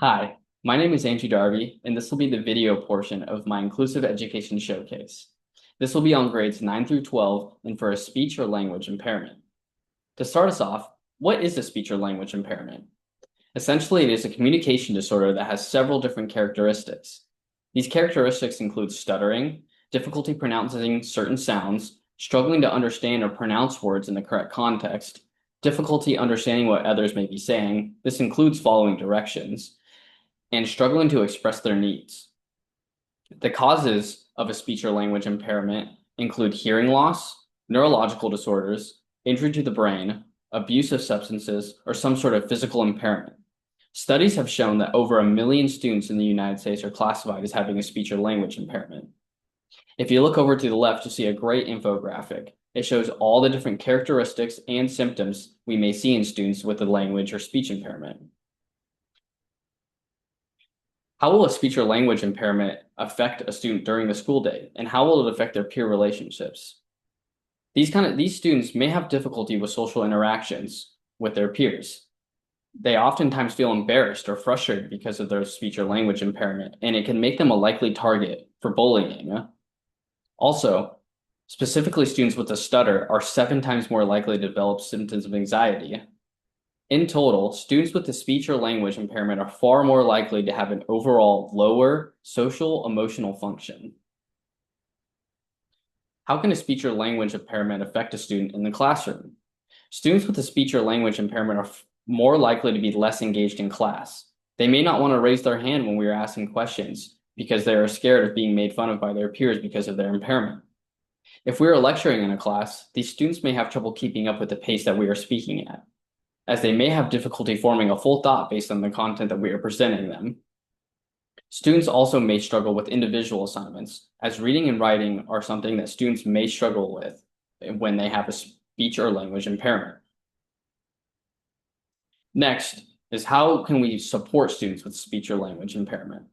Hi, my name is Andrew Darby, and this will be the video portion of my Inclusive Education Showcase. This will be on grades 9 through 12 and for a speech or language impairment. To start us off, what is a speech or language impairment? Essentially, it is a communication disorder that has several different characteristics. These characteristics include stuttering, difficulty pronouncing certain sounds, struggling to understand or pronounce words in the correct context, difficulty understanding what others may be saying. This includes following directions and struggling to express their needs. The causes of a speech or language impairment include hearing loss, neurological disorders, injury to the brain, abuse of substances, or some sort of physical impairment. Studies have shown that over 1 million students in the United States are classified as having a speech or language impairment. If you look over to the left, you'll see a great infographic. It shows all the different characteristics and symptoms we may see in students with a language or speech impairment. How will a speech or language impairment affect a student during the school day, and how will it affect their peer relationships? These students may have difficulty with social interactions with their peers. They oftentimes feel embarrassed or frustrated because of their speech or language impairment, and it can make them a likely target for bullying. Also, specifically students with a stutter are 7 times more likely to develop symptoms of anxiety. In total, students with a speech or language impairment are far more likely to have an overall lower social emotional function. How can a speech or language impairment affect a student in the classroom? Students with a speech or language impairment are more likely to be less engaged in class. They may not want to raise their hand when we are asking questions because they are scared of being made fun of by their peers because of their impairment. If we are lecturing in a class, these students may have trouble keeping up with the pace that we are speaking at, as they may have difficulty forming a full thought based on the content that we are presenting them. Students also may struggle with individual assignments, as reading and writing are something that students may struggle with when they have a speech or language impairment. Next is how can we support students with speech or language impairment?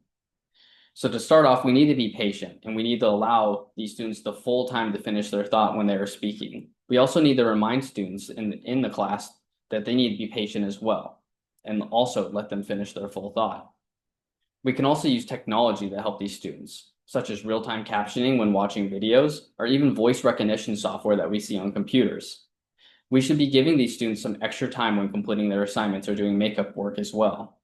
So to start off, we need to be patient and we need to allow these students the full time to finish their thought when they are speaking. We also need to remind students in the class that they need to be patient as well, and also let them finish their full thought. We can also use technology to help these students, such as real-time captioning when watching videos, or even voice recognition software that we see on computers. We should be giving these students some extra time when completing their assignments or doing makeup work as well.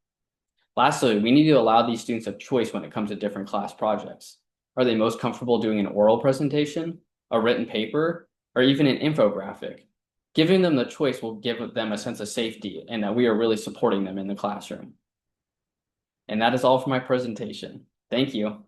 Lastly, we need to allow these students a choice when it comes to different class projects. Are they most comfortable doing an oral presentation, a written paper, or even an infographic? Giving them the choice will give them a sense of safety and that we are really supporting them in the classroom. And that is all for my presentation. Thank you.